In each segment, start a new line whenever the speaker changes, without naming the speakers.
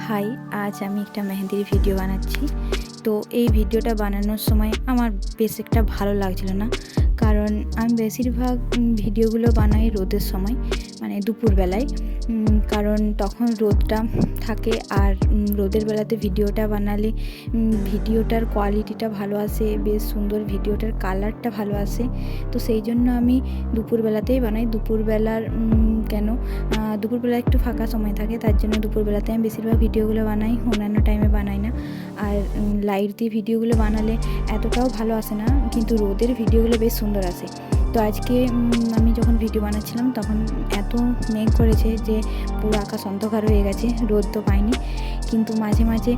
High, আজ আমি একটা মেহেন্দির ভিডিও বানাচ্ছি। তো এই ভিডিওটা বানানোর সময় আমার বেশ একটা ভালো লাগছিল না, কারণ আমি বেশিরভাগ ভিডিওগুলো বানাই রোদের সময়, মানে দুপুরবেলায়। কারণ তখন রোদটা থাকে, আর রোদের বেলাতে ভিডিওটা বানালে ভিডিওটার কোয়ালিটিটা ভালো আসে, বেশ সুন্দর, ভিডিওটার কালারটা ভালো আসে। তো সেই জন্য আমি দুপুরবেলাতেই বানাই। দুপুরবেলা একটু ফাঁকা সময় থাকে, তার জন্য দুপুরবেলাতে আমি বেশিরভাগ ভিডিওগুলো বানাই, অন্যান্য টাইমে বানাই না। আর লাইট দিয়ে ভিডিওগুলো বানালে এতটাও ভালো আসে না, কিন্তু রোদের ভিডিওগুলো বেশ সুন্দর আসে। তো আজকে আমি যখন ভিডিও বানাচ্ছিলাম তখন এত মেঘ করেছে যে পুরো আকাশ অন্ধকার হয়ে গেছে, রোদ তো পাইনি। কিন্তু মাঝে মাঝে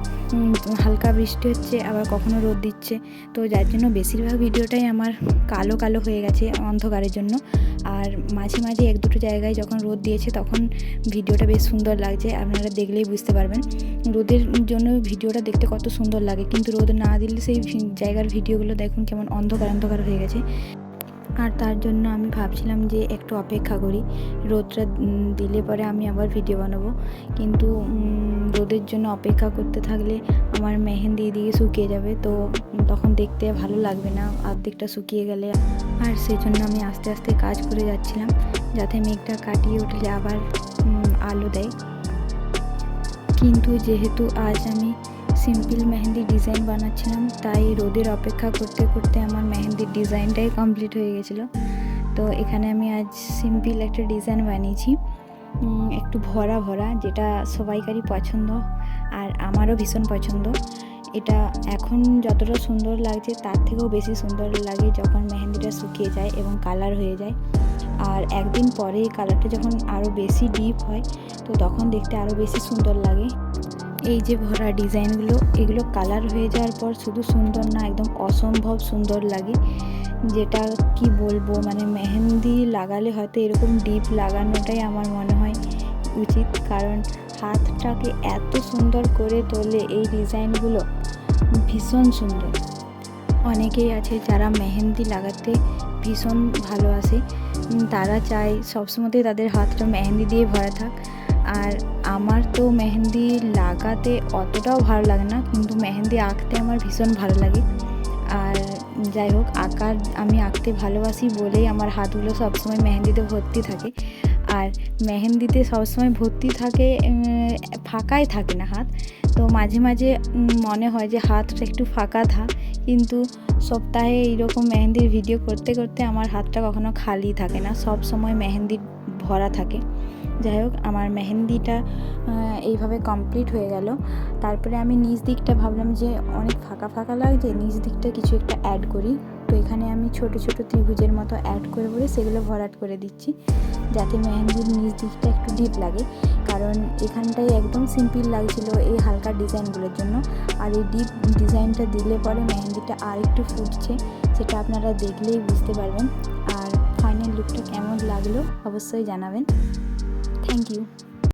হালকা বৃষ্টি হচ্ছে, আবার কখনো রোদ দিচ্ছে। তো যার জন্য বেশিরভাগ ভিডিওটাই আমার কালো কালো হয়ে গেছে অন্ধকারের জন্য। আর মাঝে মাঝে এক দুটো জায়গায় যখন রোদ দিয়েছে তখন ভিডিওটা বেশ সুন্দর লাগছে, আপনারা দেখলেই বুঝতে পারবেন। রোদের জন্য ভিডিওটা দেখতে কত সুন্দর লাগে, কিন্তু রোদ না দিলে সেই জায়গার ভিডিওগুলো দেখুন কেমন অন্ধকার অন্ধকার হয়ে গেছে। আর তার জন্য আমি ভাবছিলাম যে একটু অপেক্ষা করি, রোদটা দিলে পরে আমি আবার ভিডিও বানাবো। কিন্তু রোদের জন্য অপেক্ষা করতে থাকলে আমার মেহেন্দি এদিকে শুকিয়ে যাবে, তো তখন দেখতে ভালো লাগবে না অর্ধেকটা শুকিয়ে গেলে। আর সেই জন্য আমি আস্তে আস্তে কাজ করে যাচ্ছিলাম, যাতে মেঘটা কাটিয়ে উঠলে আবার আলো দেয়। কিন্তু যেহেতু আজ আমি সিম্পল মেহেন্দি ডিজাইন বানাচ্ছিলাম, তাই রোদের অপেক্ষা করতে করতে আমার মেহেন্দির ডিজাইনটাই কমপ্লিট হয়ে গেছিলো। তো এখানে আমি আজ সিম্পল একটা ডিজাইন বানিয়েছি, একটু ভরা ভরা, যেটা সবাইকারই পছন্দ আর আমারও ভীষণ পছন্দ। এটা এখন যতটা সুন্দর লাগছে তার থেকেও বেশি সুন্দর লাগে যখন মেহেন্দিটা শুকিয়ে যায় এবং কালার হয়ে যায়। আর একদিন পরে এই কালারটা যখন আরও বেশি ডিপ হয়, তো তখন দেখতে আরও বেশি সুন্দর লাগে। এই যে ভরা ডিজাইনগুলো, এগুলো কালার হয়ে যাওয়ার পর শুধু সুন্দর না, একদম অসম্ভব সুন্দর লাগে। যেটা কি বলবো, মানে মেহেন্দি লাগালে হয়তো এরকম ডিপ লাগানোটাই আমার মনে হয় উচিত, কারণ হাতটাকে এত সুন্দর করে তোলে এই ডিজাইনগুলো, ভীষণ সুন্দর। অনেকেই আছে যারা মেহেন্দি লাগাতে ভীষণ ভালোবাসে, তারা চায় সবসময়তেই তাদের হাতটা মেহেন্দি দিয়ে ভরা থাক। আর আমার তো মেহেন্দি লাগাতে অতটাও ভালো লাগে না, কিন্তু মেহেন্দি আঁকতে আমার ভীষণ ভালো লাগে। আর যাই হোক, আমি আঁকতে ভালোবাসি বলেই আমার হাতগুলো সবসময় মেহেন্দিতে ভর্তি থাকে। আর মেহেন্দিতে সবসময় ভর্তি থাকে, ফাঁকাই থাকে না হাত। তো মাঝে মাঝে মনে হয় যে হাতটা একটু ফাঁকা থাক, কিন্তু সপ্তাহে এইরকম মেহেন্দির ভিডিও করতে করতে আমার হাতটা কখনো খালি থাকে না, সব সময় মেহেন্দি ভরা থাকে। যাই হোক, আমার মেহেন্দিটা এইভাবে কমপ্লিট হয়ে গেল। তারপরে আমি নিচ দিকটা ভাবলাম যে অনেক ফাঁকা ফাঁকা লাগছে, নিচ দিকটা কিছু একটা অ্যাড করি। তো এখানে আমি ছোট ছোট ত্রিভুজের মতো অ্যাড করে সেগুলো ভরাট করে দিচ্ছি, যাতে মেহেন্দির নিচ দিকটা একটু ডিপ লাগে। কারণ এখানটায় একদম সিম্পল লাগছিল এই হালকা ডিজাইনগুলোর জন্য, আর এই ডিপ ডিজাইনটা দিলে পরে মেহেন্দিটা আর একটু ফুটছে, সেটা আপনারা দেখলেই বুঝতে পারবেন। আর ফাইনাল লুকটা কেমন লাগলো অবশ্যই জানাবেন। Thank you.